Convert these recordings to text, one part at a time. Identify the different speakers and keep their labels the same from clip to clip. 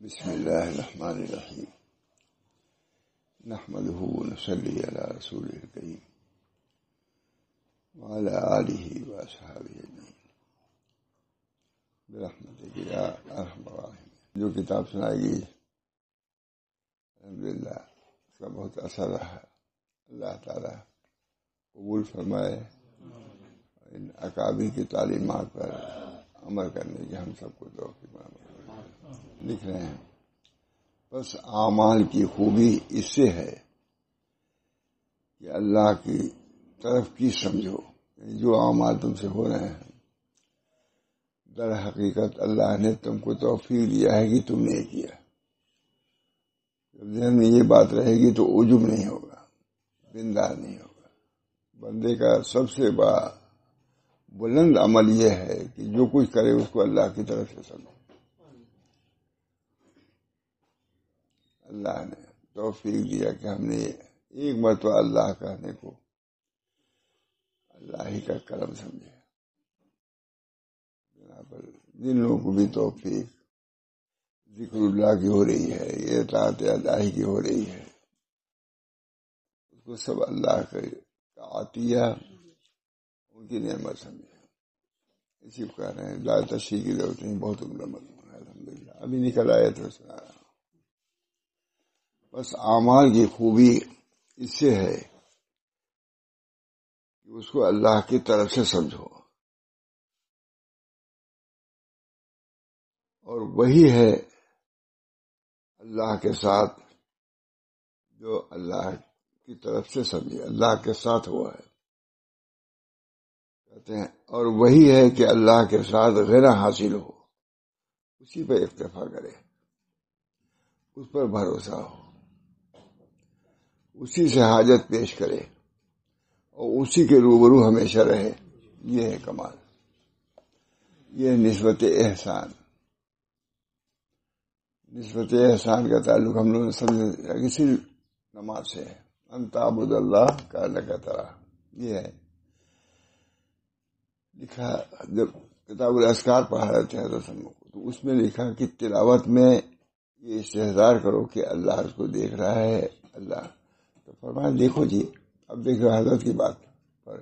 Speaker 1: بسم اللہ الرحمن الرحیم نحمده ونصلی علی رسول الکریم وعلی آلہ واصحابہ اجمعین برحمتک یا ارحم الراحمین۔ جو کتاب سنائی گئی الحمدللہ اس کا بہت اثر رہا، اللہ تعالی قبول فرمائے، ان اکابر کی تعلیمات پر عمل کرنے کی ہم سب کو توفیق عطا۔ لکھ رہے ہیں بس اعمال کی خوبی اس سے ہے کہ اللہ کی طرف کی سمجھو، جو اعمال تم سے ہو رہے ہیں در حقیقت اللہ نے تم کو توفیق دیا ہے کہ تم نے کیا۔ جب ذہن میں یہ بات رہے گی تو عجب نہیں ہوگا، بندار نہیں ہوگا۔ بندے کا سب سے بڑا بلند عمل یہ ہے کہ جو کچھ کرے اس کو اللہ کی طرف سے سمجھے۔ اللہ نے توفیق دیا کہ ہم نے ایک مرتبہ اللہ کہنے کو اللہ ہی کا کرم سمجھے۔ یہاں پر جن لوگوں کو بھی توفیق ذکر اللہ کی ہو رہی ہے، یہ اطاعت اللہ کی ہو رہی ہے، اس کو سب اللہ کا عطیہ، ان کی نعمت سمجھے۔ اسی کو کہہ رہے ہیں لا تشریح کی ضرورت نہیں، بہت عمدہ مضمون ہے الحمدللہ۔ ابھی نکل آیا تو سنا رہا ہوں۔ بس اعمال کی خوبی اس سے ہے کہ اس کو اللہ کی طرف سے سمجھو، اور وہی ہے اللہ کے ساتھ جو اللہ کی طرف سے سمجھے، اللہ کے ساتھ ہوا ہے کہتے ہیں، اور وہی ہے کہ اللہ کے ساتھ غنا حاصل ہو، اسی پر اکتفا کرے، اس پر بھروسہ ہو، اسی سے حاجت پیش کرے اور اسی کے روبرو ہمیشہ رہے۔ یہ ہے کمال، یہ نسبت احسان۔ نسبت احسان کا تعلق ہم لوگوں نے سمجھا کہ صرف نماز سے ہے، ان تعبد اللہ کانک تراہ۔ یہ ہے لکھا، جب کتاب الاذکار پڑھا رہے تھے حضرت ہم کو، تو اس میں لکھا کہ تلاوت میں یہ استحضار کرو کہ اللہ اس کو دیکھ رہا ہے۔ اللہ تو فرمایا دیکھو جی، اب دیکھو حضرت کی بات پر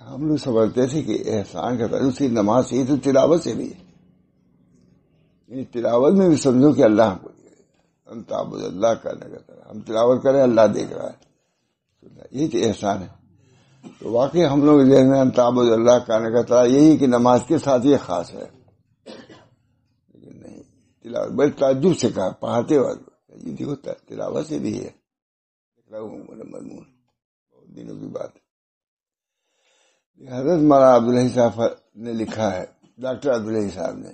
Speaker 1: ہم لوگ سمجھتے تھے کہ احسان کا تعلق صرف نماز سے ہی، تو تلاوت سے بھی ہے۔ یعنی تلاوت میں بھی سمجھو کہ اللہ ہم کو دیکھ رہا ہے، ہم تعبد اللہ کرنے کا طرح ہم تلاوت کریں، اللہ دیکھ رہا ہے، یہی تو احسان ہے۔ تو واقعی ہم لوگ ذہن میں تعبد اللہ کرنے کا طرح یہی کہ نماز کے ساتھ یہ خاص ہے، لیکن نہیں، تلاوت بڑے تعجب سے کہا پڑھاتے وقت، یہ دیکھو تلاوت سے بھی ہے مضمون، بہت دنوں کی بات ہے۔ حضرت مولانا عبداللہ صاحب نے لکھا ہے، ڈاکٹر عبداللہ صاحب نے،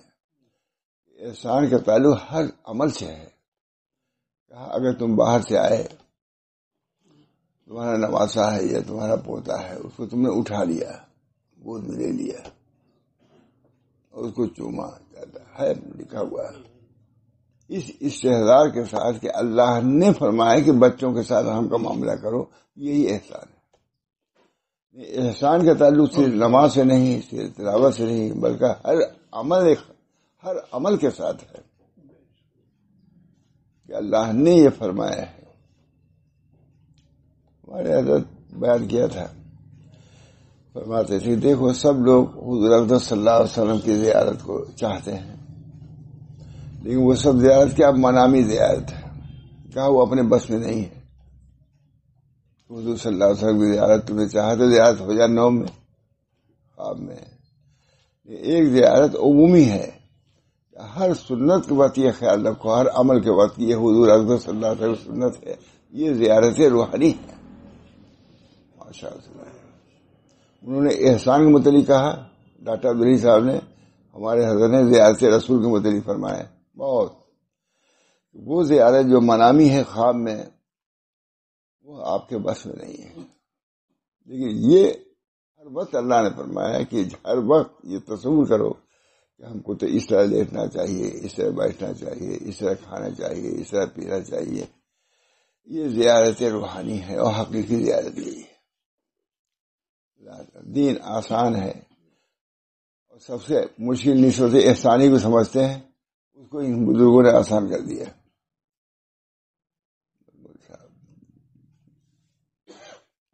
Speaker 1: احسان کا تعلق ہر عمل سے ہے۔ کہا اگر تم باہر سے آئے، تمہارا نواسا ہے یا تمہارا پوتا ہے، اس کو تم نے اٹھا لیا، گود میں لے لیا اور اس کو چوما، جاتا ہے لکھا ہوا ہے، اس استحضار کے ساتھ کہ اللہ نے فرمایا کہ بچوں کے ساتھ ہم کا معاملہ کرو، یہی احسان ہے۔ احسان کا تعلق صرف نماز سے نہیں، صرف تلاوت سے نہیں، بلکہ ہر عمل کے ساتھ ہے کہ اللہ نے یہ فرمایا ہے۔ ہمارے حضرت بیان کیا تھا، فرماتے تھے دیکھو سب لوگ حضور اقدس صلی اللہ علیہ وسلم کی زیارت کو چاہتے ہیں، لیکن وہ سب زیارت کیا منامی زیارت ہے، کہا وہ اپنے بس میں نہیں ہے۔ حضور صلی اللہ علیہ وسلم کی زیارت تمہیں چاہا تو زیارت ہو جائے نوم میں، خواب میں۔ ایک زیارت عمومی ہے، ہر سنت کے وقت یہ خیال رکھو، ہر عمل کے وقت یہ حضور اقدس صلی اللہ علیہ وسلم سنت ہے، یہ زیارت روحانی ہے۔ ماشاء اللہ، انہوں نے احسان کے متعلق کہا، ڈاکٹر عبداللہ صاحب نے، ہمارے حضرت نے زیارت رسول کے متعلق فرمایا بہت۔ وہ زیارت جو منامی ہے خواب میں، وہ آپ کے بس میں نہیں ہے، لیکن یہ ہر وقت اللہ نے فرمایا کہ ہر وقت یہ تصور کرو کہ ہم کو تو اس طرح لیٹنا چاہیے، اس طرح بیٹھنا چاہیے، اس طرح کھانا چاہیے، اس طرح پینا چاہیے۔ یہ زیارت روحانی ہے اور حقیقی زیارت یہی ہے۔ دین آسان ہے، اور سب سے مشکل نسبت احسانی کو سمجھتے ہیں، اس کو ان بزرگوں نے آسان کر دیا.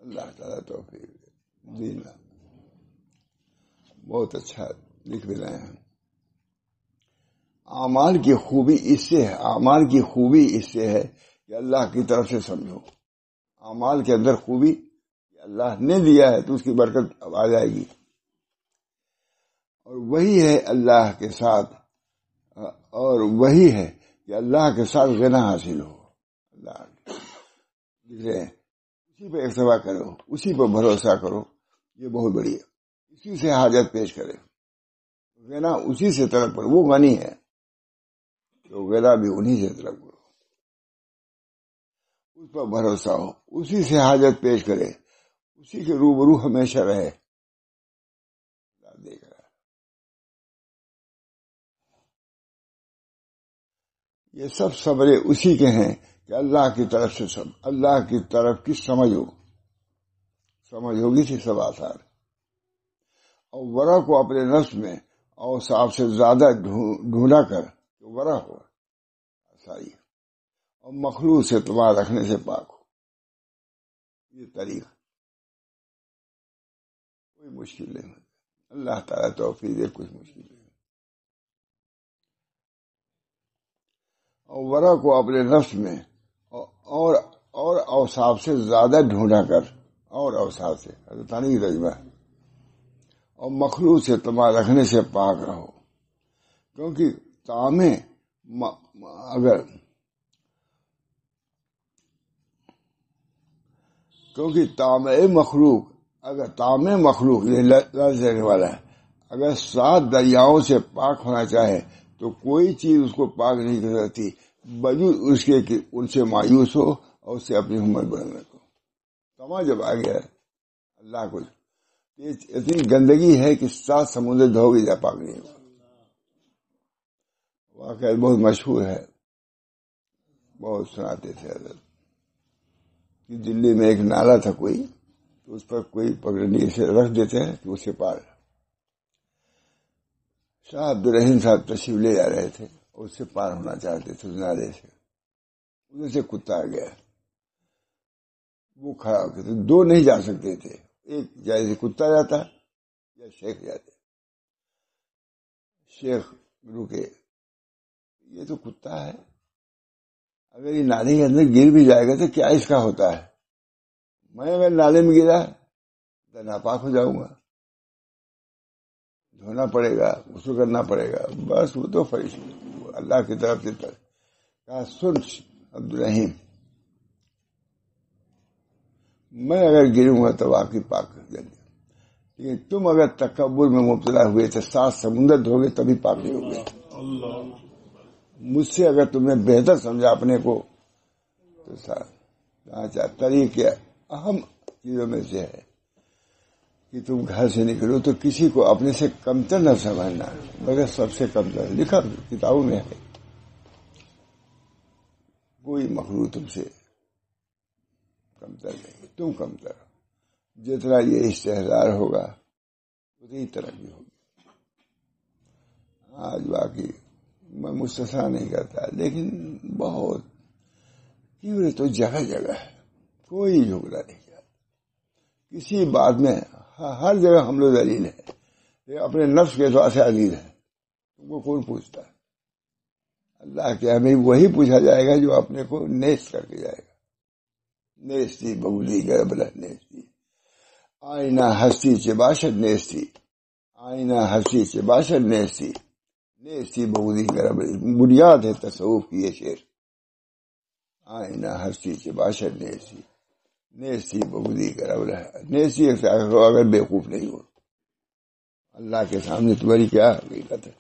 Speaker 1: اللہ تعالیٰ توفیق دینا. بہت اچھا لکھ بھی رہے ہیں. اعمال کی خوبی اس سے ہے، اعمال کی خوبی اس سے ہے کہ اللہ کی طرف سے سمجھو. اعمال کے اندر خوبی کہ اللہ نے دیا ہے تو اس کی برکت اب آ جائے گی، اور وہی ہے اللہ کے ساتھ، اور وہی ہے کہ اللہ کے ساتھ غنا حاصل ہو. اللہ لکھ رہے ہیں اسی پہ اکتفا کرو، اسی پہ بھروسہ کرو، یہ بہت بڑی ہے. اسی سے حاجت پیش کرے، غنا اسی سے طلب کرو. وہ غنی ہے تو غنا بھی انہی سے طلب کرو. اس پر بھروسہ ہو، اسی سے حاجت پیش کرے، اسی کے روبرو ہمیشہ رہے. دیکھ رہا ہے یہ سب صبرے اسی کے ہیں کہ اللہ کی طرف سے سب، اللہ کی طرف کی سمجھ ہوگی تھی سب آسان. اور ورع کو اپنے نفس میں اوصاف سے زیادہ ڈھونڈا کر ورع ہو آسائی، اور مخلوق سے اعتماد رکھنے سے پاک ہو. یہ طریقہ کوئی مشکل نہیں ہے. اللہ تعالیٰ توفیق دے، کچھ مشکل نہیں. اور ورع کو اپنے نفس میں اور اوصاف سے زیادہ ڈھونڈا کر، اور اوصاف سے تانی تجمہ، اور مخلوق سے اعتماد رکھنے سے پاک رہو. کیونکہ طعم مخلوق یہ لفظ دینے والا ہے، اگر 7 دریاؤں سے پاک ہونا چاہے تو کوئی چیز اس کو پاک نہیں کر سکتی بجز اس کے کہ ان سے مایوس ہو اور اس سے اپنی ہمت بلند رکھو. طمع جب آ گیا اللہ کو، اتنی گندگی ہے کہ 7 سمندر دھو گی جا پاک نہیں ہوگا. واقعہ بہت مشہور ہے، بہت سناتے تھے حضرت کہ دلی میں ایک نالا تھا کوئی، تو اس پر کوئی پگڑنی سے رکھ دیتے ہیں کہ اسے پار. شاہ عبدالرحیم صاحب تشریف لے جا رہے تھے اور اس سے پار ہونا چاہتے تھے اس نالے سے. ادھر سے کتا آ گیا، وہ کھڑا ہو کے 2 نہیں جا سکتے تھے، ایک جیسے کتا جاتا یا شیخ جاتے. شیخ رکے، یہ تو کتا ہے، اگر یہ نالے کے اندر گر بھی جائے گا تو کیا اس کا ہوتا ہے؟ میں اگر نالے میں گرا تو ناپاک ہو جاؤں گا، دھونا پڑے گا، اس کو کرنا پڑے گا. بس وہ تو فرشتے اللہ کی طرف سے کہا سن عبدالرحیم، میں اگر گروں گا تو واقعی پاک کر دیں گے، لیکن تم اگر تکبر میں مبتلا ہوئے تو 7 سمندر دھوگے تبھی پاک نہیں ہوگے. مجھ سے اگر تم نے بہتر سمجھا اپنے کو تو طریقے اہم چیزوں میں سے ہے کہ تم گھر سے نکلو تو کسی کو اپنے سے کمتر نہ سمجھنا، مگر سب سے کمتر. لکھا کتابوں میں ہے، کوئی مخلوق تم سے کمتر نہیں، تم کمتر. جتنا یہ استحضار ہوگا اتنی ترقی ہوگی. آج باقی میں مستثنا نہیں کرتا، لیکن بہت کیوں تو جگہ جگہ ہے، کوئی جھگڑا نہیں کیا کسی بات میں. ہر جگہ ہم لوگ دلیل ہے، یہ اپنے نفس کے اعتبار سے عزیز ہے. تم کو کون پوچھتا ہے؟ اللہ کے ہمیں وہی پوچھا جائے گا جو اپنے کو نیست کر کے جائے گا. نیستی ببولی گربلہ نیستی، آئینہ ہستی چباشد نیستی، آئینہ ہستی چباشد نیستی، نیستی ببولی گربلہ. بنیاد ہے تصوف کی یہ شعر. آئینہ ہستی چباشد نیستی، نیستی ببودی گربلہ. نیستی اگر بیوقوف نہیں ہو اللہ کے سامنے تمہاری کیا حقیقت ہے؟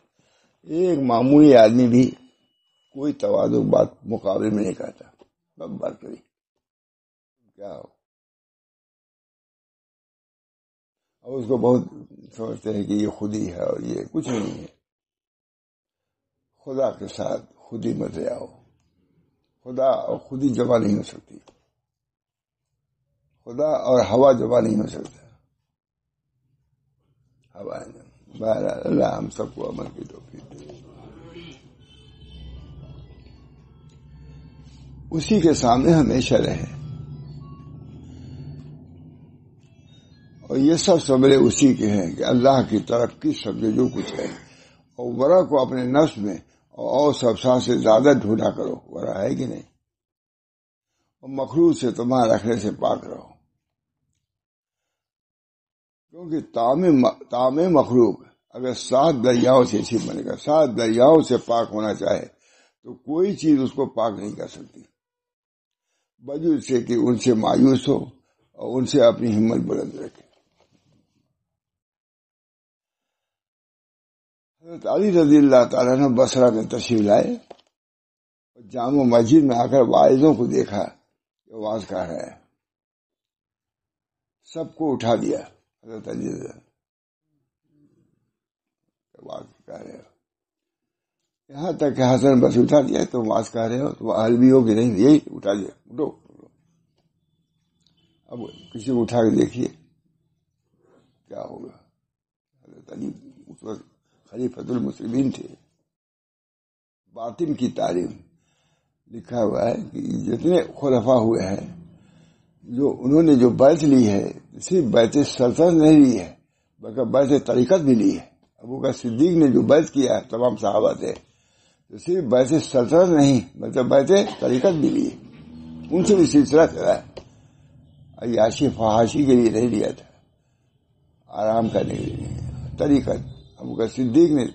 Speaker 1: ایک معمولی آدمی بھی کوئی تواضع بات مقابلے میں نہیں کہتا. بات کری کیا ہو، اور اس کو بہت سمجھتے ہیں کہ یہ خودی ہے اور یہ کچھ نہیں ہے. خدا کے ساتھ خودی مت آؤ. خدا اور خودی جمع نہیں ہو سکتی، خدا اور ہوا جمع نہیں ہو سکتا. ہوا اللہ ہم سب کو عمل کی توفیق دے. اسی کے سامنے ہمیشہ رہے، اور یہ سب سبرے اسی کے ہیں کہ اللہ کی طرف کی سمجھے جو کچھ ہے، اور ورا کو اپنے نفس میں اور سبسا سے زیادہ ڈھونڈا کرو، ورا ہے کہ نہیں، اور مخلوق سے تمہارا رکھنے سے پاک رہو، کیونکہ طعام مخلوق اگر 7 دریاؤں سے چھپ بنے گا، 7 دریاؤں سے پاک ہونا چاہے تو کوئی چیز اس کو پاک نہیں کر سکتی، وجود سے کہ ان سے مایوس ہو اور ان سے اپنی ہمت بلند رکھے۔ حضرت علی رضی اللہ تعالیٰ نے بصرہ میں تشریف لائے اور جامع مسجد میں آ کر واعظوں کو دیکھا کہ واعظ کر رہا ہے، سب کو اٹھا دیا۔ حضرت علی رضی اللہ واعظ کر رہے ہو، یہاں تک کہ حسن بس اٹھا دیا، تم واعظ کر رہے ہو، تم عربی ہو کہ نہیں، یہی اٹھا دیا، اٹھو۔ اب کسی کو اٹھا کے دیکھیے کیا ہوگا۔ حضرت علی اس وقت خلیفۃ المسلمین تھے۔ باطن کی تعلیم لکھا ہوا ہے کہ جتنے خلفاء ہوئے ہیں، جو انہوں نے جو بیعت لی ہے، صرف بیعت سلطنت نہیں لی ہے بلکہ بیعت طریقت بھی لی ہے۔ ابو بکر صدیق نے جو بیعت کیا ہے تمام صحابہ تھے، تو صرف بیعت سلطنت نہیں بلکہ بیعت طریقت بھی لی ہے، ان سے بھی سلسلہ چلا ہے۔ عیاشی فحاشی کے لیے نہیں لیا تھا، آرام کرنے کے لیے طریقت۔ ابو بکر صدیق نے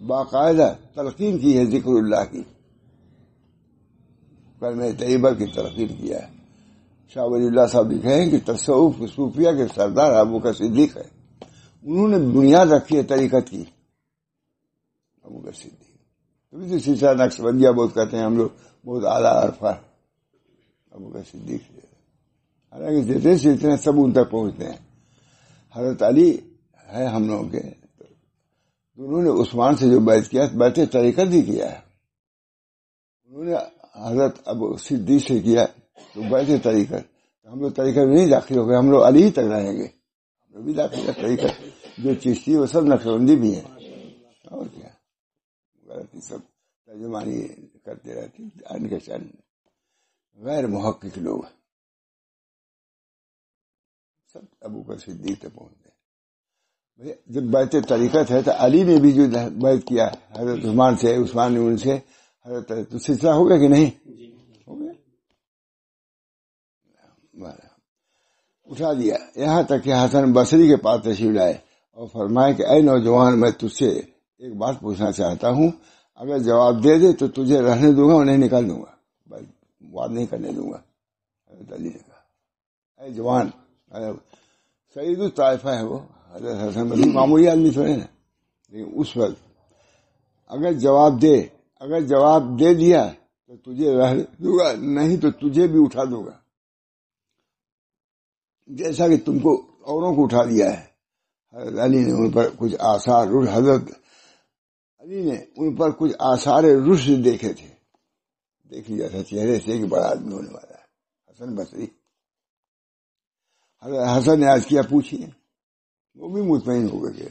Speaker 1: باقاعدہ تلقین کی ہے ذکر اللہ کی، کلمہ طیبہ کی تلقین کیا ہے۔ شاہ ولی اللہ صاحب لکھے ہیں کہ تصوف صوفیہ کے سردار ابو بکر صدیق ہے، انہوں نے بنیاد رکھی ہے طریقت کی، ابو بکر صدیق۔ تبھی تو سلسلہ نقشبندیہ بہت کہتے ہیں ہم لوگ، بہت اعلیٰ عرفہ ابو بکر صدیق سے، حالانکہ جتنے سلسلے سب ان تک پہنچتے ہیں۔ حضرت علی ہے ہم لوگوں کے، انہوں نے عثمان سے جو بیعت کیا بیعت طریقت بھی کیا ہے، انہوں نے حضرت ابو صدیق سے کیا تو بیعت طریقت۔ ہم لوگ طریقت میں نہیں داخل ہو گئے، ہم لوگ علی تک رہیں گے، ہم لوگ بھی داخل ہے طریقت۔ جو چشتی وہ سب نقشبندی بھی ہیں، اور کیا غلطی سب ترجمانی کرتے رہتے ان کے چند غیر محقق لوگ سب ابو بکر صدیق تک پہنچتے ہیں۔ جب بیعت طریقت ہے تو علی نے بھی جو بیعت کیا حضرت عثمان سے، عثمان نے ان سے، حضرت تو سلسلہ ہو گیا کہ نہیں ہو گیا، اٹھا دیا۔ یہاں تک کہ حسن بصری کے پاس تشریف لائے اور فرمائے کہ اے نوجوان، میں تجھ سے ایک بات پوچھنا چاہتا ہوں، اگر جواب دے دے تو تجھے رہنے دوں گا اور نہیں نکال دوں گا، بات نہیں کرنے دوں گا۔ حضرت علی نے کہا اے جوان، سعید الطائفہ ہے وہ، حضرت حسن بصری معمولی آدمی تھوڑے نا، لیکن اس وقت اگر جواب دے دیا تو تجھے رہ دوں گا، نہیں تو تجھے بھی اٹھا دوں گا، جیسا کہ تم کو اوروں کو اٹھا دیا ہے۔ حضرت علی نے ان پر کچھ آثار رشد دیکھے تھے، دیکھ لیا تھا چہرے سے کہ بڑا آدمی ہونے والا ہے حسن بصری۔ حضرت حسن نے آج کیا پوچھیے، وہ بھی مطمئن ہو گئے کہ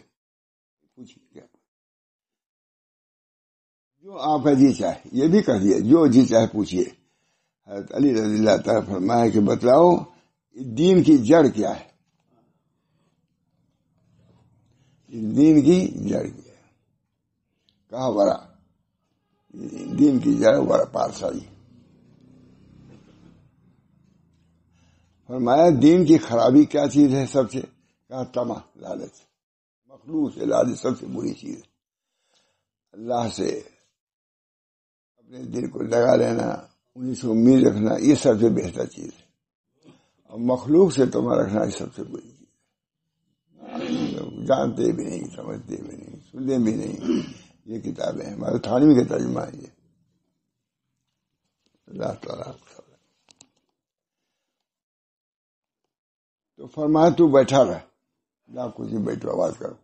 Speaker 1: پوچھیے کیا، جو آپ کا جی چاہے، یہ بھی کہہ دیا جو جی چاہے پوچھیے۔ حضرت علی رضی اللہ تعالیٰ فرمایا کہ بتلاؤ دین کی جڑ کیا ہے، دین کی جڑ کیا ہے؟ کہا ورا، دین کی جڑ ورا پارسائی۔ فرمایا دین کی خرابی کیا چیز ہے سب سے؟ کہا طمع، لالچ، مخلوق سے لالچ سب سے بری چیز ہے۔ اللہ سے اپنے دل کو لگا لینا، انہیں سے امید رکھنا، یہ سب سے بہتر چیز ہے، اور مخلوق سے تمہیں رکھنا یہ سب سے بری چیز ہے۔ جانتے بھی نہیں، سمجھتے بھی نہیں، سنتے بھی نہیں۔ یہ کتابیں ہیں، ہمارے تھانوی کا ترجمہ ہے یہ۔ اللہ تعالیٰ تو فرمایا تو بیٹھا رہ، نہ کچھ بیٹھو، آواز کرو،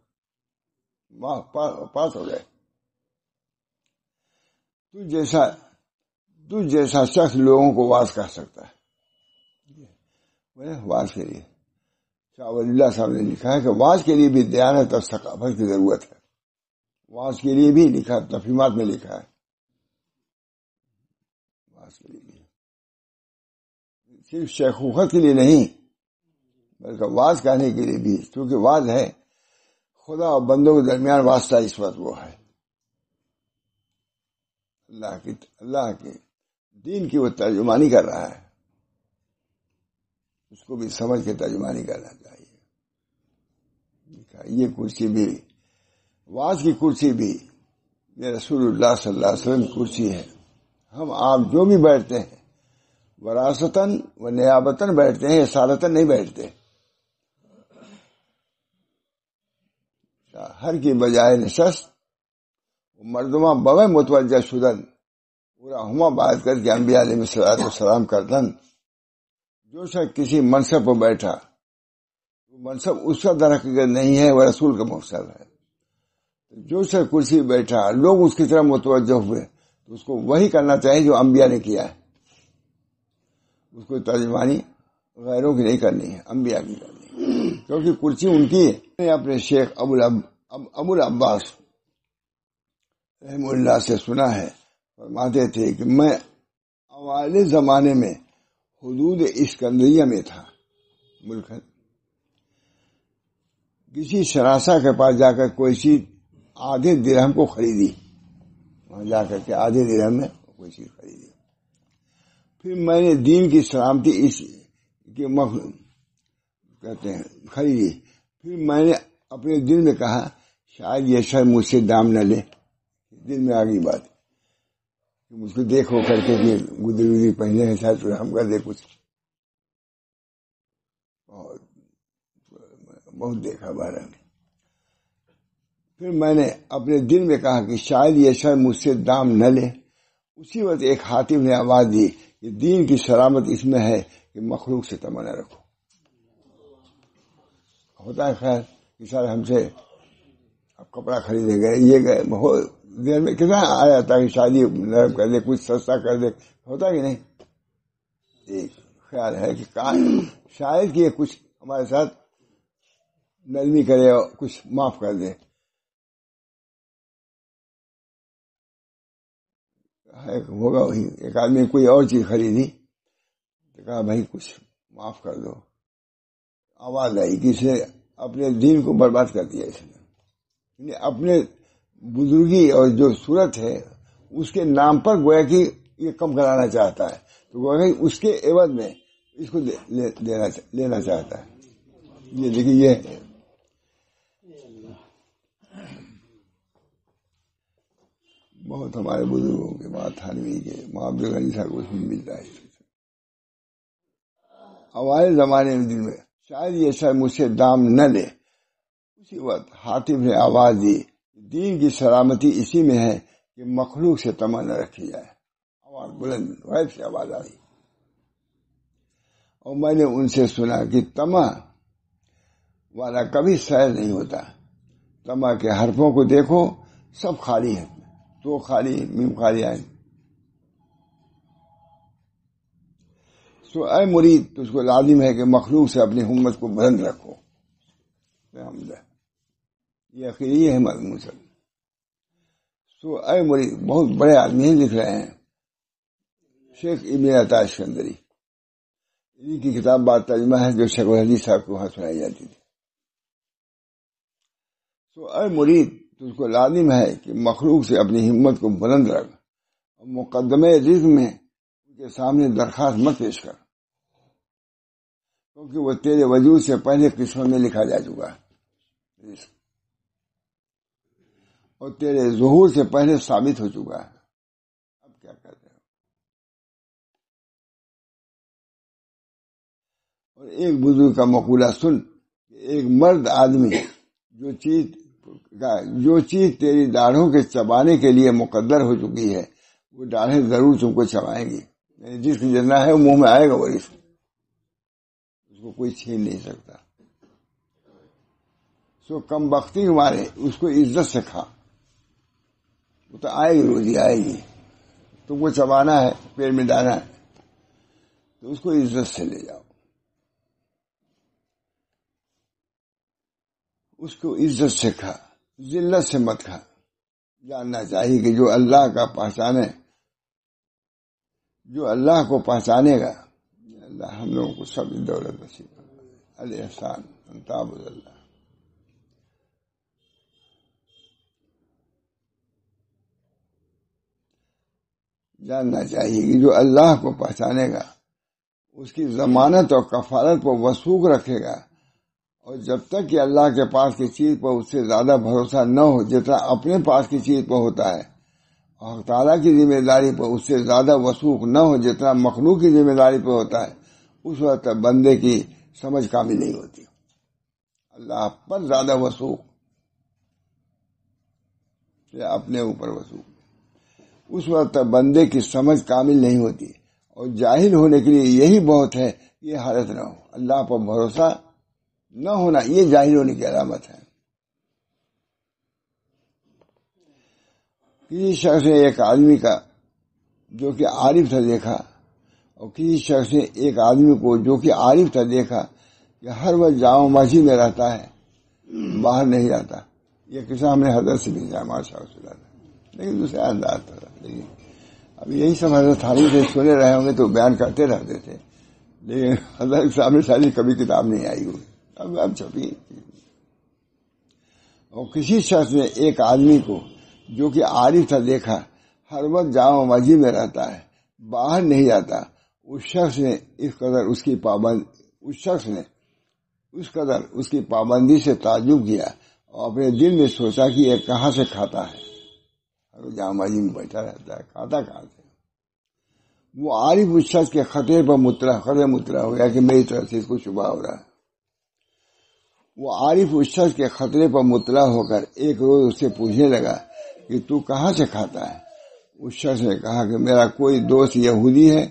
Speaker 1: پاس ہو جائے۔ تو جیسا شخص لوگوں کو واز کر سکتا ہے، واز کے لیے شاہ ولی اللہ صاحب نے لکھا ہے کہ واز کے لیے بھی دیانت اور ثقافت کی ضرورت ہے، واز کے لیے بھی لکھا، تفہیمات میں لکھا ہے، واز کے لیے بھی صرف شیخوخت کے لیے نہیں بلکہ واز کہنے کے لیے بھی، کیونکہ واز ہے خدا اور بندوں کے درمیان واسطہ، اس وقت وہ ہے اللہ کے دین کی وہ ترجمانی کر رہا ہے، اس کو بھی سمجھ کے ترجمانی کرنا چاہیے۔ یہ کرسی بھی، واز کی کرسی بھی یہ رسول اللہ صلی اللہ علیہ وسلم کی کرسی ہے۔ ہم آپ جو بھی بیٹھتے ہیں وراثتاً و نیابتاً بیٹھتے ہیں، اصالتاً نہیں بیٹھتے۔ ہر کی بجائے نشست مردمہ بوے متوجہ شدن پورا ہما بات کر کے انبیاء علیہ الصلوۃ والسلام کردن۔ جو شخص کسی منصب پر بیٹھا، منصب اس کا در حقیقت نہیں ہے، وہ رسول کا منصب ہے۔ جو شخص کرسی پہ بیٹھا، لوگ اس کی طرف متوجہ ہوئے تو اس کو وہی کرنا چاہیے جو انبیاء نے کیا ہے، اس کو ترجمانی غیروں کی نہیں کرنی ہے، انبیاء کی کرنی ہے، کیونکہ کرسی ان کی ہے۔ میں نے اپنے شیخ ابو العباس رحمہ اللہ سے سنا ہے، فرماتے تھے کہ میں اوائل زمانے میں حدود اسکندریہ میں تھا، ملک ہے، کسی شناسا کے پاس جا کر کوئی چیز آدھے درہم کو خریدی، وہاں جا کر کے آدھے درہم میں کوئی چیز خریدی۔ پھر میں نے دین کی سلامتی اس کے کہتے ہیں خریدی۔ پھر میں نے اپنے دل میں کہا شاید یہ شاید مجھ سے دام نہ لے، دل میں آ گئی بات کہ مجھ کو دیکھو کر کے گدری پہنے ہیں، شاید ہم کر دے کچھ، بہت دیکھا بارہ میں۔ پھر میں نے اپنے دل میں کہا کہ شاید یہ شاید مجھ سے دام نہ لے۔ اسی وقت ایک خاطب نے آواز دی کہ دین کی سلامت اس میں ہے کہ مخلوق سے تمنا رکھو۔ ہوتا ہے خیر کہ سر ہم سے اب کپڑا خریدے گئے، یہ گئے، بہت دیر میں کتنا آ جاتا ہے کہ شادی نرم کر دے، کچھ سستا کر دے، ہوتا کہ نہیں؟ ایک خیال ہے کہ شاید کہ یہ کچھ ہمارے ساتھ نرمی کرے اور کچھ معاف کر دے۔ ہوگا وہی، ایک آدمی کوئی اور چیز خریدی تو کہا بھائی کچھ معاف کر دو، آواز آئی کہ اس نے اپنے دین کو برباد کر دیا، اس نے یعنی اپنے بزرگی اور جو صورت ہے اس کے نام پر گویا کہ یہ کم کرانا چاہتا ہے، تو گویا کہ اس کے عوض میں اس کو لینا چاہتا ہے۔ یہ دیکھیے، یہ بہت ہمارے بزرگوں کے بعد تھانوی کے عبد الغنی صاحب کو ملتا ہے۔ اوائل زمانے میں دل میں شاید یہ شاید مجھ سے دام نہ لے۔ اسی وقت حاطب نے آواز دی دین کی سلامتی اسی میں ہے کہ مخلوق سے تمنا رکھی جائے۔ آواز بلند غیب سے آواز آئی، اور میں نے ان سے سنا کہ تما والا کبھی سیر نہیں ہوتا۔ تما کے حرفوں کو دیکھو، سب خالی ہے، تو خالی میم خالی آئے۔ سو اے مرید، تجھ کو لازم ہے کہ مخلوق سے اپنی ہمت کو بلند رکھو۔ یہ عقیدی ہے مضمون سب۔ سو اے مرید، بہت بڑے آدمی لکھ رہے ہیں، شیخ ابن عطا اسکندری، ان کی کتاب بات ترجمہ ہے جو شیخ الحدیث صاحب کو وہاں سنائی جاتی تھی۔ سو اے مرید، تجھ کو لازم ہے کہ مخلوق سے اپنی ہمت کو بلند رکھ، اور مقدمے رزق میں ان کے سامنے درخواست مت پیش کر، کیونکہ وہ تیرے وجود سے پہلے قسمت میں لکھا جا چکا ہے، اور تیرے ظہور سے پہلے ثابت ہو چکا ہے۔ اب کیا کرتے ہو؟ اور ایک بزرگ کا مقولہ سن کہ ایک مرد آدمی جو چیز تیری داڑھوں کے چبانے کے لیے مقدر ہو چکی ہے، وہ داڑھیں ضرور تم کو چبائیں گی، یعنی جس کی جننا ہے وہ منہ میں آئے گا، وہ اس کو کوئی چھین نہیں سکتا۔ سو کم بختی ہمارے، اس کو عزت سے کھا، وہ تو آئے گی، روزی آئے گی، تم کو چبانا ہے، پیڑ میں ڈانا ہے، تو اس کو عزت سے لے جاؤ، اس کو عزت سے کھا، ذلت سے مت کھا۔ جاننا چاہیے کہ جو اللہ کا پہچانے، جو اللہ کو پہچانے گا، اللہ ہم لوگوں کو سب دولت نصیب فرمائے. الاحسان ان تعبد اللہ. جاننا چاہیے کہ جو اللہ کو پہچانے گا اس کی ضمانت اور کفالت پر وثوق رکھے گا، اور جب تک کہ اللہ کے پاس کی چیز پر اس سے زیادہ بھروسہ نہ ہو جتنا اپنے پاس کی چیز پر ہوتا ہے، اور تعالیٰ کی ذمہ داری پر اس سے زیادہ وثوق نہ ہو جتنا مخلوق کی ذمہ داری پر ہوتا ہے، اس وقت بندے کی سمجھ کامل نہیں ہوتی. اللہ پر زیادہ وثوق یا اپنے اوپر وثوق، اس وقت بندے کی سمجھ کامل نہیں ہوتی. اور جاہل ہونے کے لیے یہی بہت ہے کہ یہ حالت نہ ہو. اللہ پر بھروسہ نہ ہونا یہ جاہل ہونے کی علامت ہے. کسی شخص نے ایک آدمی کا جو کہ عارف تھا دیکھا، اور کسی شخص نے ایک آدمی کو جو کہ عارف تھا دیکھا کہ ہر وقت جامع مسجد میں رہتا ہے، باہر نہیں رہتا. یہ قصہ ہم نے حضرت سے بھی جامع صلی اللہ، لیکن دوسرے انداز تھا. لیکن اب یہی سب حضرت حالی سے سنے رہے ہوں گے تو بیان کرتے رہتے تھے، لیکن حضرت کے سامنے ساری کبھی کتاب نہیں آئی ہوئی، اب چھپی. اور کسی شخص نے ایک آدمی کو جو کہ عارف تھا دیکھا، ہر وقت جامع مسجد میں رہتا ہے، باہر نہیں جاتا. اس شخص نے اس کی پابندی سے تعجب کیا اور اپنے دل میں سوچا کہ یہ کہاں سے کھاتا ہے. جامع مسجد میں بیٹھا رہتا ہے، کھاتا کہاں سے؟ وہ عارف اس شخص کے خطرے پر مطلع ہو گیا کہ میری طرف سے اس کو شبہ ہو رہا ہے. وہ عارف اس شخص کے خطرے پر مطلع ہو کر ایک روز اس سے پوچھنے لگا کہ تو کہاں سے کھاتا ہے؟ اس شخص نے کہا کہ میرا کوئی دوست یہودی ہے،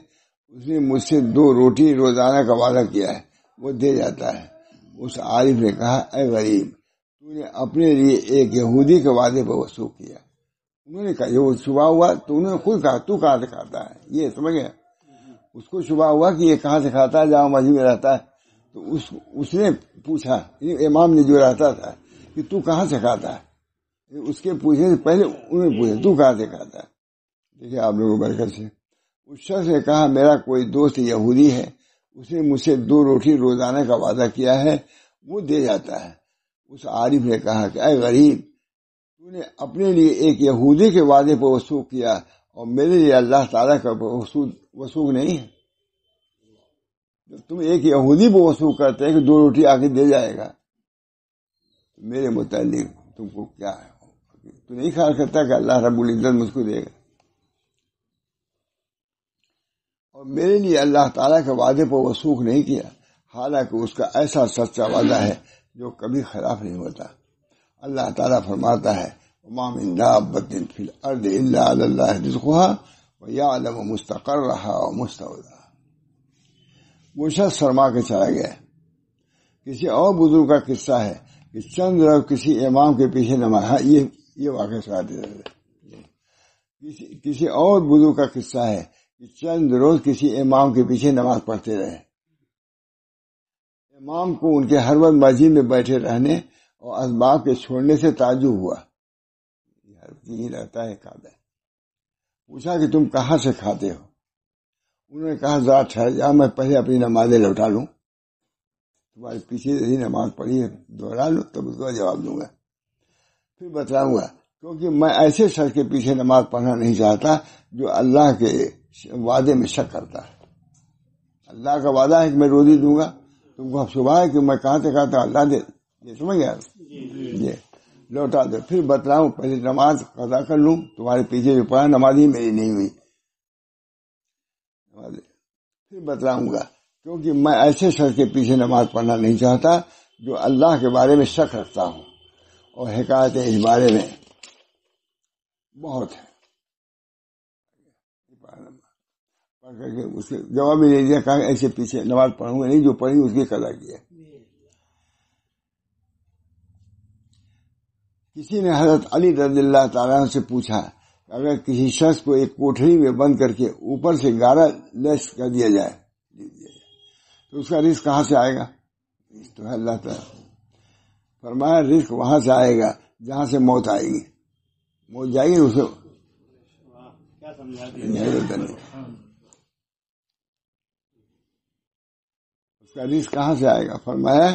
Speaker 1: اس نے مجھ سے 2 روٹی روزانہ کا وعدہ کیا ہے، وہ دے جاتا ہے. اس عارف نے کہا اے غریب، تو نے اپنے لیے ایک یہودی کے وعدے پر وثوق کیا. انہوں نے کہا یہ شبہ ہوا تو انہوں نے خود کہا تو کہاں سے کھاتا ہے؟ یہ سمجھ گیا، اس کو شبہ ہوا کہ یہ کہاں سے کھاتا ہے، جامع مسجد میں رہتا ہے. تو اس نے پوچھا، امام نے جو رہتا تھا کہ تو کہاں سے کھاتا ہے، اس کے پوچھنے سے پہلے انہوں نے پوچھا تو کہاں سے کھاتا ہے. دیکھیے آپ لوگوں برکت سے. اس شخص نے کہا میرا کوئی دوست یہودی ہے، اس نے مجھ سے 2 روٹی روزانہ کا وعدہ کیا ہے، وہ دے جاتا ہے. اس عارف نے کہا کہ اے غریب، تو نے اپنے لیے ایک یہودی کے وعدے پر وثوق کیا اور میرے لیے اللہ تعالیٰ کا وثوق نہیں ہے. تم ایک یہودی پر وثوق کرتے ہیں کہ 2 روٹی آ کے دے جائے گا، میرے متعلق تم کو کیا ہے؟ تو نہیں خیال کرتا کہ اللہ رب العزت مجھ کو دے گا؟ اور میرے لیے اللہ تعالیٰ کے وعدے پر وثوق نہیں کیا، حالانکہ اس کا ایسا سچا وعدہ ہے جو کبھی خلاف نہیں ہوتا. اللہ تعالیٰ فرماتا ہے وَمَا مِن دَابَّةٍ فِي الْأَرْضِ إِلَّا عَلَى اللَّهِ رِزْقُهَا وَيَعْلَمُ مُسْتَقَرَّهَا وَمُسْتَوْدَاهَا. وہ شخص فرما کے چلا گیا. کسی اور بزرگ کا قصہ ہے کہ چند روز کسی امام کے پیچھے نماز، یہ واقعہ سناتے رہے. کسی اور بزرگ کا قصہ ہے کہ چند روز کسی امام کے پیچھے نماز پڑھتے رہے. امام کو ان کے ہر وقت مسجد میں بیٹھے رہنے اور اسباب کے چھوڑنے سے تعجب ہوا. یہی رہتا ہے کھاتا ہے. پوچھا کہ تم کہاں سے کھاتے ہو؟ انہوں نے کہا ذرا ٹھہر جا، میں پہلے اپنی نمازیں لوٹا لوں، تمہارے پیچھے یہی نماز پڑھی ہے دوہرا لوں تب اس کا جواب دوں گا، پھر بتلاؤں گا. کیونکہ میں ایسے شخص کے پیچھے نماز پڑھنا نہیں چاہتا جو اللہ کے وعدے میں شک کرتا ہے. اللہ کا وعدہ ہے کہ میں روزی دوں گا، تم کو صبح ہے کہ میں کہاں سے کہتا ہوں اللہ دے. یہ سمجھ گیا؟ یہ لوٹا دو، پھر بتلاؤں، پہلے نماز قضا کر لوں، تمہارے پیچھے جو پڑھا نماز ہی میری نہیں ہوئی، پھر بتلاؤں گا. کیونکہ میں ایسے شخص کے پیچھے نماز پڑھنا نہیں چاہتا جو اللہ کے بارے میں شک رکھتا ہوں. اور حکایتیں اس بارے میں بہت ہے. پڑھ کر کے اس کے جواب بھی نہیں دیا، کہا ایسے پیچھے نماز پڑھوں گا نہیں، جو پڑھی اس کی قضا کی ہے. کسی نے حضرت علی رضی اللہ تعالیٰ عنہ سے پوچھا اگر کسی شخص کو ایک کوٹھری میں بند کر کے اوپر سے گارا لیس کر دیا جائے تو اس کا رزق کہاں سے آئے گا؟ تو ہے اللہ تعالیٰ. فرمایا رزق وہاں سے آئے گا جہاں سے موت آئے گی. موت جائے گی اسے کا رزق کہاں سے آئے گا؟ فرمایا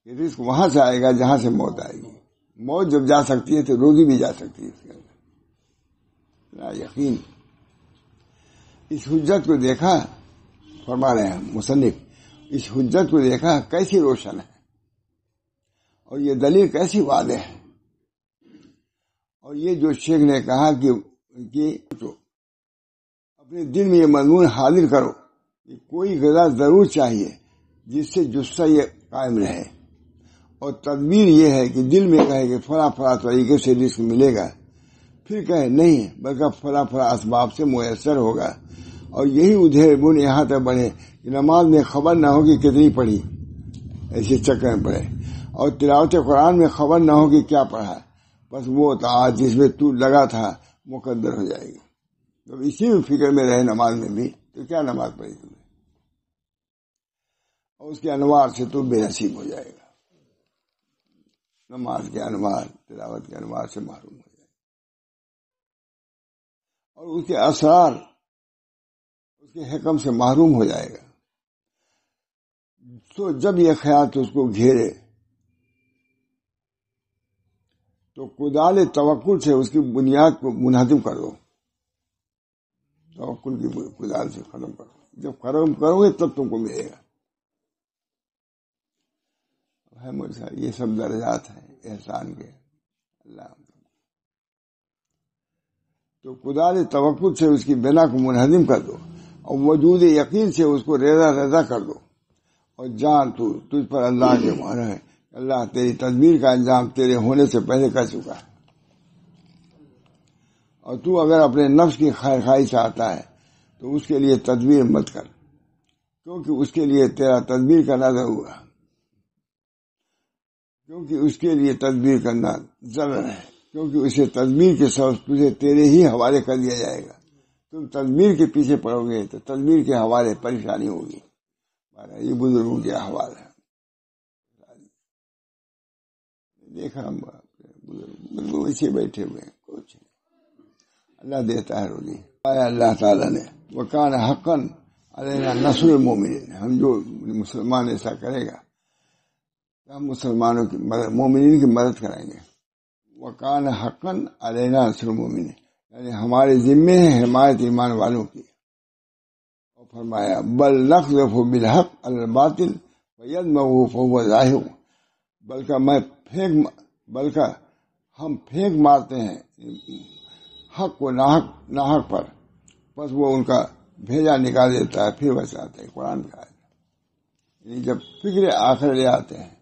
Speaker 1: کہ رزق وہاں سے آئے گا جہاں سے موت آئے گی. موت جب جا سکتی ہے تو روزی بھی جا سکتی ہے. اس کے اندر یقین. اس حجت کو دیکھا، فرما رہے ہیں مصنف، اس حجت کو دیکھا کیسی روشن ہے اور یہ دلیل کیسی واضح ہے. اور یہ جو شیخ نے کہا کہ اپنے دل میں یہ مضمون حاضر کرو کہ کوئی غذا ضرور چاہیے جس سے جثہ یہ قائم رہے، اور تدبیر یہ ہے کہ دل میں کہے کہ فلاں فلاں طریقے سے رزق ملے گا، پھر کہے نہیں بلکہ فلاں فلاں اسباب سے میسر ہوگا. اور یہی ادھیر بن یہاں تک بڑھے کہ نماز میں خبر نہ ہو کہ کتنی پڑھی، ایسے چکر میں پڑے، اور تلاوت قرآن میں خبر نہ ہو کہ کیا پڑھا، بس وہ طاعت جس میں تو لگا تھا مقدر ہو جائے گی. جب اسی میں فکر میں رہے نماز میں بھی تو کیا نماز پڑھی تم نے، اور اس کے انوار سے تو بے نصیب ہو جائے گا. نماز کے انوار، تلاوت کے انوار سے محروم ہو جائے گا، اور اس کے اسرار، اس کے حکم سے محروم ہو جائے گا. تو جب یہ خیال تو اس کو گھیرے تو کدال توکل سے اس کی بنیاد کو منہدم کر دو. توکل کی کدال سے ختم کرو. جب ختم کرو گے تب تم کو ملے گا. یہ سب درجات ہیں احسان کے اللہ. تو کدال توکل سے اس کی بنا کو منہدم کر دو، اور وجود یقین سے اس کو ریزہ ریزہ کر دو. اور جان تو تجھ پر اللہ کے مہر ہے، اللہ تیری تدبیر کا انجام تیرے ہونے سے پہلے کر چکا ہے. اور تو اگر اپنے نفس کی خیر خواہی چاہتا ہے تو اس کے لیے تدبیر مت کر، کیونکہ اس کے لیے تیرا تدبیر کرنا ضرور ہے، کیونکہ اس کے لیے تدبیر کرنا ضرور ہے، کیونکہ اسے تدبیر کے سبب تجھے تیرے ہی حوالے کر دیا جائے گا. تم تدبیر کے پیچھے پڑو گے تو تدبیر کے حوالے پریشانی ہوگی. یہ بزرگوں کے حوال ہے. دیکھا ہم بزرگ ایسے بیٹھے ہوئے ہیں، کچھ اللہ دیتا ہے روزی. اللہ تعالیٰ نے وکان حقا علینا نصر المومنین، ہم جو مسلمان ایسا کرے گا ہم مسلمانوں کی مدد، مومنین کی مدد کریں گے. وکان حقا علینا نصر المومنین، یعنی ہمارے ذمے ہے حمایت ایمان والوں کی. اور فرمایا بل نقذف بالحق علی الباطل فیدمغه فهو زاهق، بلکہ ہم پھینک مارتے ہیں حق کو ناحق پر، بس وہ ان کا بھیجا نکال دیتا ہے پھر بچاتے ہیں. قرآن کا ہے. یعنی جب فکر آخر لے آتے ہیں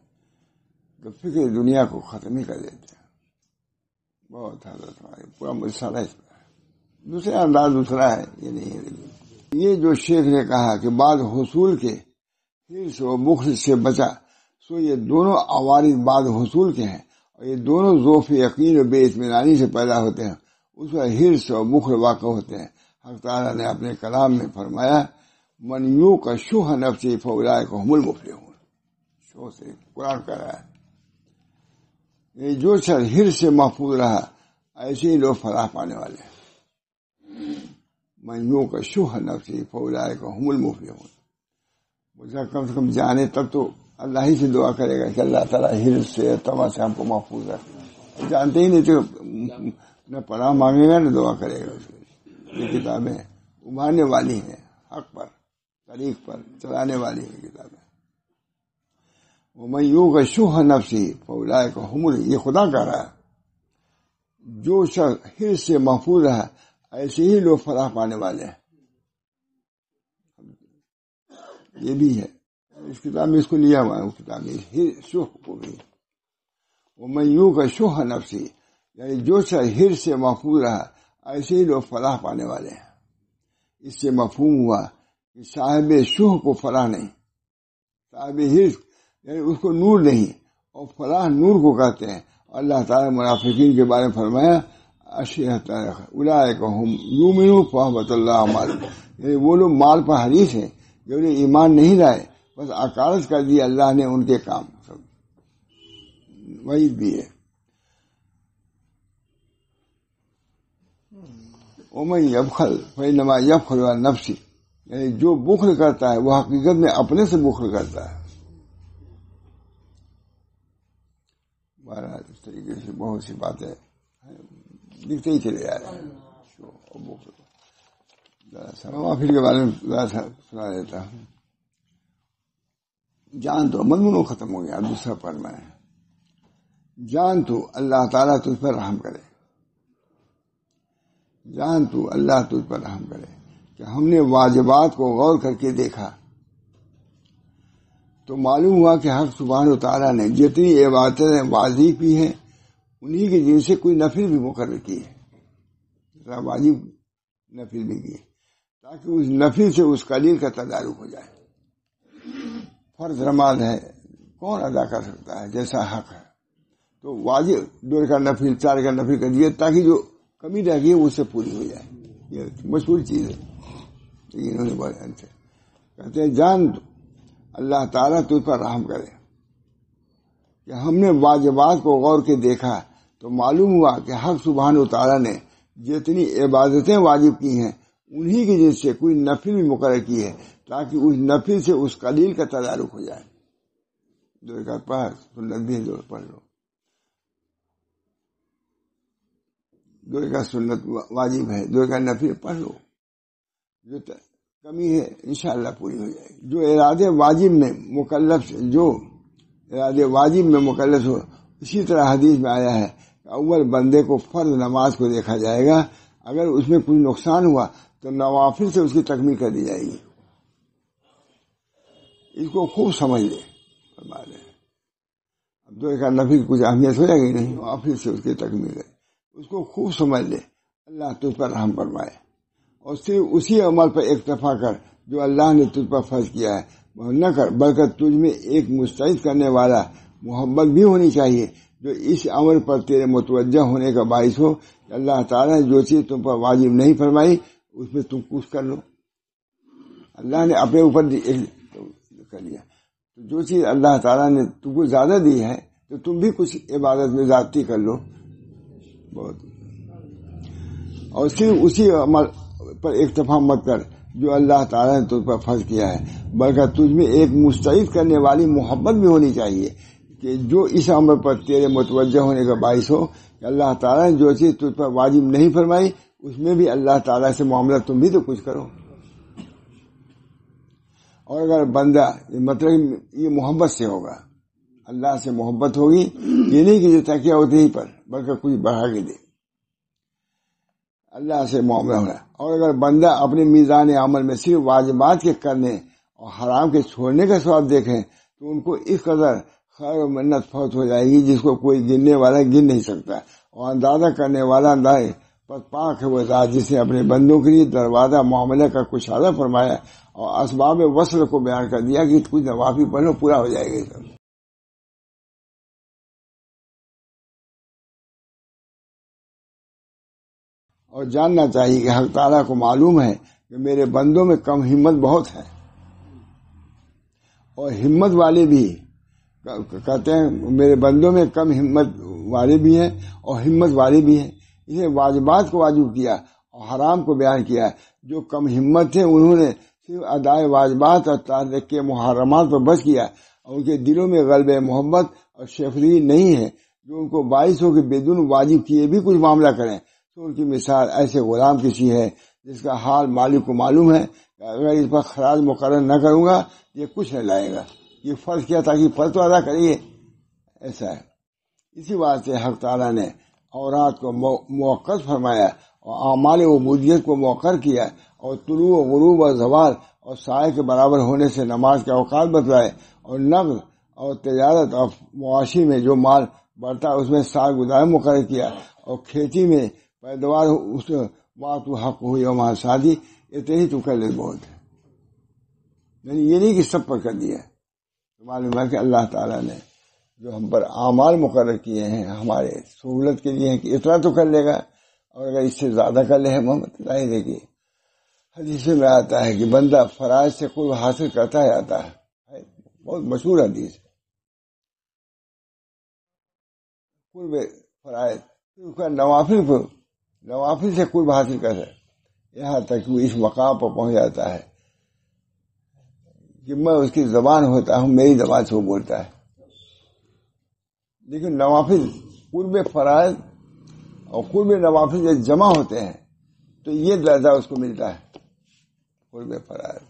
Speaker 1: تو فکر دنیا کو ختم ہی کر دیتے ہیں. بہت حضرت ہمارے پورا مسئلہ اس پر ہے. دوسرا انداز دوسرا ہے. یہ جو شیخ نے کہا کہ بعد حصول کے حرص و بخل سے بچا، سو یہ دونوں عوارض بعد حصول کے ہیں، اور یہ دونوں ذوف یقین و بے اطمینانی سے پیدا ہوتے ہیں. اس میں حرص و بخل واقع ہوتے ہیں. حق تعالیٰ نے اپنے کلام میں فرمایا من یوق شح نفسہ فاولئک هم المفلحون. شو سے قرآن کہہ رہا ہے یہ جو شخص حرص سے محفوظ رہا ایسے ہی لوگ فلاح پانے والے ہیں. من یوق شح نفسہ فاولئک هم المفلحون. مجھے کم سے کم جانے تب تو اللہ ہی سے دعا کرے گا کہ اللہ تعالیٰ حرص سے تما سے ہم کو محفوظ رکھے. جانتے ہی نہیں تو نہ پناہ مانگے گا نہ دعا کرے گا. یہ کتابیں ابھارنے والی ہیں، حق پر طریق پر چلانے والی ہیں کتابیں. ومن یوق شح نفسہ فاولئک هم، یہ خدا کہہ رہا ہے جو شخص حرص سے محفوظ رہا ایسے ہی لوگ فلاح پانے والے ہیں. یہ بھی ہے اس کتاب میں، اس کو لیا ہوا ہے اس کتاب میں شح کو بھی. ومن یوق شح نفسہ، یعنی جو شخص حرص سے محفوظ رہا ایسے ہی لوگ فلاح پانے والے ہیں. اس سے مفہوم ہوا کہ صاحب شح کو فلاح نہیں، صاحب حرص یعنی اس کو نور نہیں، اور فلاح نور کو کہتے ہیں. اللہ تعالیٰ منافقین کے بارے میں فرمایا اولئک هم یؤمنون فاحبط اللہ اعمالهم، یعنی وہ لوگ مال پر حریص ہیں جو انہیں ایمان نہیں لائے، بس اکارث کر دیا اللہ نے ان کے کام. وہی بھی ہے ومن یبخل فانما یبخل عن نفسہ، یعنی جو بخل کرتا ہے وہ حقیقت میں اپنے سے بخل کرتا ہے. مہاراج اس طریقے سے بہت سی باتیں لکھتے ہی چلے جا رہے ہیں. نوافل کے بارے میں ذرا سا سنا دیتا ہوں. جان تو مضمون ختم ہو گیا. دوسرا پڑھنا ہے. جان تو اللہ تعالیٰ تجھ پر رحم کرے. جان تو اللہ تجھ پر رحم کرے کہ ہم نے واجبات کو غور کر کے دیکھا تو معلوم ہوا کہ حق سبحانہ و تعالیٰ نے جتنی عبادتیں واجب کی ہیں انہی کے جن سے کوئی نفل بھی مقرر کی ہے. واجب نفل بھی کی تاکہ اس نفل سے اس قلیل کا تدارک ہو جائے. فرض نماز ہے کون ادا کر سکتا ہے جیسا حق ہے, تو واجب 2 کا نفل 4 کا نفل کر دیا تاکہ جو کمی رہ گئی اس سے پوری ہو جائے. یہ مشہور چیز ہے. انہوں نے بڑے اچھے کہتے ہیں جان اللہ تعالیٰ تجھ پر رحم کرے کہ ہم نے واجبات کو غور کے دیکھا تو معلوم ہوا کہ حق سبحانہ و تعالیٰ نے جتنی عبادتیں واجب کی ہیں انہی کی جن سے کوئی نفل بھی مقرر کی ہے تاکہ اس نفل سے اس قلیل کا تدارک ہو جائے. 2 رکعت پڑھ سنت بھی 2 پڑھ لو. 2 رکعت سنت واجب ہے 2 رکعت نفل پڑھ لو. جو کمی ہے انشاءاللہ پوری ہو جائے گی. جو ارادے واجب میں مکلف ہو اسی طرح حدیث میں آیا ہے کہ اول بندے کو فرض نماز کو دیکھا جائے گا, اگر اس میں کوئی نقصان ہوا تو نوافل سے اس کی تکمیل کر دی جائے گی. اس کو خوب سمجھ لے. اب 2 رکعت نفل کچھ اہمیت ہو جائے گی نہیں, نوافل سے اس کی تکمیل ہے. اس کو خوب سمجھ لے. اللہ تجھ پر رحم فرمائے اور صرف اسی عمل پر اکتفا کر جو اللہ نے تجھ پر فرض کیا ہے نہ کر, بلکہ تجھ میں ایک مستعد کرنے والا محبت بھی ہونی چاہیے جو اس عمل پر تیرے متوجہ ہونے کا باعث ہو کہ اللہ تعالیٰ نے جو چیز تم پر واجب نہیں فرمائی اس میں تم کچھ کر لو. اللہ نے اپنے اوپر کر لیا, تو جو چیز اللہ تعالیٰ نے تم کو زیادہ دی ہے تو تم بھی کچھ عبادت میں زیادتی کر لو. بہت اور صرف اسی عمل پر اکتفا مت کر جو اللہ تعالیٰ نے تجھ پر فرض کیا ہے, بلکہ تجھ میں ایک مستعد کرنے والی محبت بھی ہونی چاہیے کہ جو اس عمل پر تیرے متوجہ ہونے کا باعث ہو کہ اللہ تعالیٰ نے جو چیز تجھ پر واجب نہیں فرمائی اس میں بھی اللہ تعالیٰ سے معاملہ تم بھی تو کچھ کرو. اور اگر بندہ مطلب یہ محبت سے ہوگا, اللہ سے محبت ہوگی, یہ نہیں کہ جو تکیہ ہوتے ہی پر بلکہ کچھ بڑھا کے دے, اللہ سے معاملہ ہوگا. اور اگر بندہ اپنے میزان عمل میں صرف واجبات کے کرنے اور حرام کے چھوڑنے کا ثواب دیکھیں تو ان کو اس قدر خیر و منت فوت ہو جائے گی جس کو کوئی گننے والا گن نہیں سکتا, اور اندازہ کرنے والا اندازے پر پاک ہے وہ ذات جس نے اپنے بندوں کے لیے دروازہ معاملہ کا کشادہ فرمایا اور اسباب وصل کو بیان کر دیا کہ کچھ نوافل پڑھو پورا ہو جائے گا. سب اور جاننا چاہیے کہ حق تعالیٰ کو معلوم ہے کہ میرے بندوں میں کم ہمت بہت ہے, اور ہمت والے بھی کہتے ہیں میرے بندوں میں کم ہمت والے بھی ہیں اور ہمت والے بھی ہیں. انہیں واجبات کو واجب کیا اور حرام کو بیان کیا. جو کم ہمت تھے انہوں نے صرف ادائے واجبات اور تارک کے محرمات پر بچ کیا, اور ان کے دلوں میں غلبہ محبت اور شفقت نہیں ہے جو ان کو باعث ہو کہ بدون واجب کیے بھی کچھ معاملہ کریں. تو ان کی مثال ایسے غلام کسی ہے جس کا حال مالک کو معلوم ہے کہ اگر اس پر خراج مقرر نہ کروں گا یہ کچھ نہیں لائے گا. یہ فرض کیا تاکہ فرض تو ادا کریے, ایسا ہے. اسی واسطے حق تعالیٰ نے اورات کو موقت فرمایا اور اعمال عبودیت کو مؤخر کیا, اور طلوع و غروب و زوال اور سائے کے برابر ہونے سے نماز کے اوقات بتلائے, اور نقد اور تجارت اور معاشی میں جو مال بڑھتا اس میں سال گزار مقرر کیا, اور کھیتی میں پیداوار اس وقت حق ہوئی اور وہاں شادی اتنے ہی تو کر لے بہت ہے. یعنی یہ نہیں کہ سب پر کر دیا. معلوم ہے کہ اللہ تعالیٰ نے جو ہم پر اعمال مقرر کیے ہیں ہمارے سہولت کے لیے کہ اتنا تو کر لے گا, اور اگر اس سے زیادہ کر لے محمد ظاہر ہے کہ حدیث میں آتا ہے کہ بندہ فرائض سے قرب حاصل کرتا جاتا ہے. بہت مشہور حدیث ہے. قرب فرائض نوافل سے قرب حاصل کرتا ہے, یہاں تک وہ اس مقام پر پہنچ جاتا ہے کہ میں اس کی زبان ہوتا ہوں, میری زبان سے وہ بولتا ہے. لیکن نوافل قرب فرائض اور قرب نوافل جب جمع ہوتے ہیں تو یہ درجہ اس کو ملتا ہے قرب فرائض.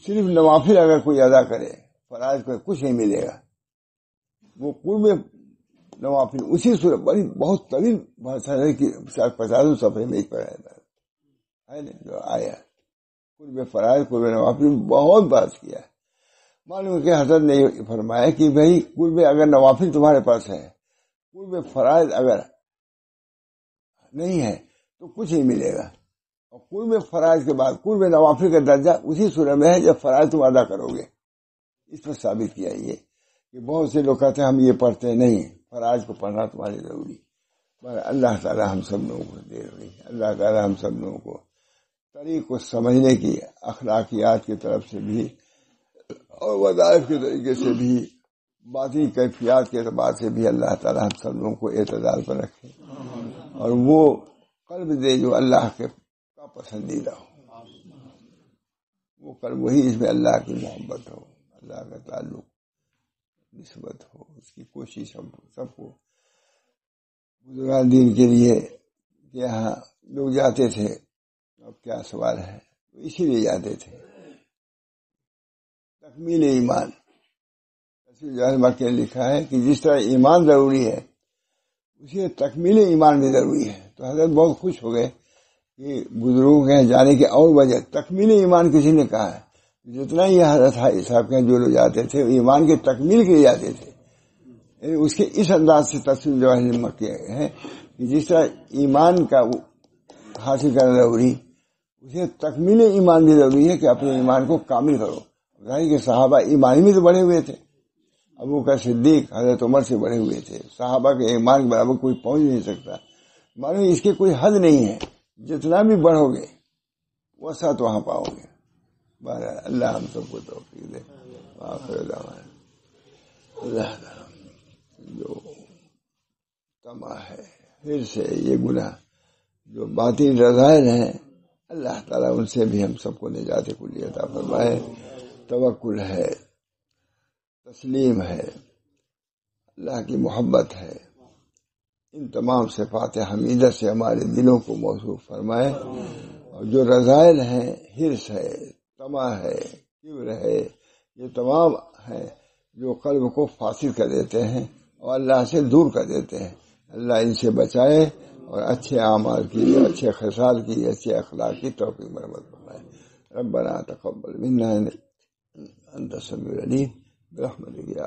Speaker 1: صرف نوافل اگر کوئی ادا کرے فرائض کو کچھ نہیں ملے گا. وہ قرب نوافل اسی صورت بڑی بہت طویل بہت سارے کی 50 صفحے میں ایک پڑھا ہے جو آیا قرب فرائض قرب نوافل بہت بات کیا ہے. معلوم کہ حضرت نے فرمایا کہ بھائی قرب اگر نوافل تمہارے پاس ہے قرب فرائض اگر نہیں ہے تو کچھ نہیں ملے گا. اور قرب فرائض کے بعد قرب نوافل کا درجہ اسی صورت میں ہے جب فرائض تم ادا کرو گے. اس پر ثابت کیا یہ کہ بہت سے لوگ کہتے ہیں ہم یہ پڑھتے نہیں، فرائض کو پڑھنا تمہارے ضروری. اللہ تعالی ہم سب لوگوں کو دے رہی ہے، اللہ تعالی ہم سب لوگوں کو طریق کو سمجھنے کی اخلاقیات کی طرف سے بھی اور وظائف کے طریقے سے بھی باطنی کیفیات کے اعتبار سے بھی اللہ تعالی ہم سب لوگوں کو اعتدال پر رکھے اور وہ قلب دے جو اللہ کے کا پسندیدہ ہو. وہ قلب وہی جس میں اللہ کی محبت ہو، اللہ کا تعلق نسبت ہو. اس کی کوشش ہم سب کو بزرگان دین کے لیے کہ یہاں لوگ جاتے تھے. اب کیا سوال ہے، اسی لیے جاتے تھے تکمیل ایمان. نے لکھا ہے کہ جس طرح ایمان ضروری ہے اسی تکمیل ایمان بھی ضروری ہے. تو حضرت بہت خوش ہو گئے کہ بزرگوں کے جانے کی اور وجہ تکمیل ایمان کسی نے کہا ہے. جتنا یہ حضرت صاحب کے جو لوگ جاتے تھے ایمان کی تکمیل کے لیے جاتے تھے. اس کے اس انداز سے تفصیل جو ہے کہ جس طرح ایمان کا حاصل کرنا ضروری اسے تکمیل ایمان بھی ضروری ہے کہ اپنے ایمان کو کامل کرو. ظاہر کہ صحابہ ایمانی میں تو بڑھے ہوئے تھے. ابو بکر صدیق حضرت عمر سے بڑھے ہوئے تھے. صحابہ کے ایمان کے برابر کوئی پہنچ نہیں سکتا. معلوم اس کے کوئی حد نہیں ہے. جتنا بھی بڑھو گے وہ ساتھ وہاں پاؤ گے. بہرحال اللہ ہم سب کو توفیق دے. اللہ جو تما ہے پھر سے یہ گناہ جو باطن رذائل ہیں اللہ تعالیٰ ان سے بھی ہم سب کو نجات کلی عطا فرمائے. توکل ہے، تسلیم ہے، اللہ کی محبت ہے. ان تمام صفات حمیدہ سے ہمارے دلوں کو موصوف فرمائے. اور جو رذائل ہیں حرص ہے، طمع ہے، کبر ہے، یہ تمام ہیں جو قلب کو فاسد کر دیتے ہیں اور اللہ سے دور کر دیتے ہیں. اللہ ان سے بچائے اور اچھے اعمال کی، اچھے خصال کی، اچھے اخلاق کی توفیق مرحمت فرمائے. ربنا تقبل منا انت السميع العليم برحمتك يا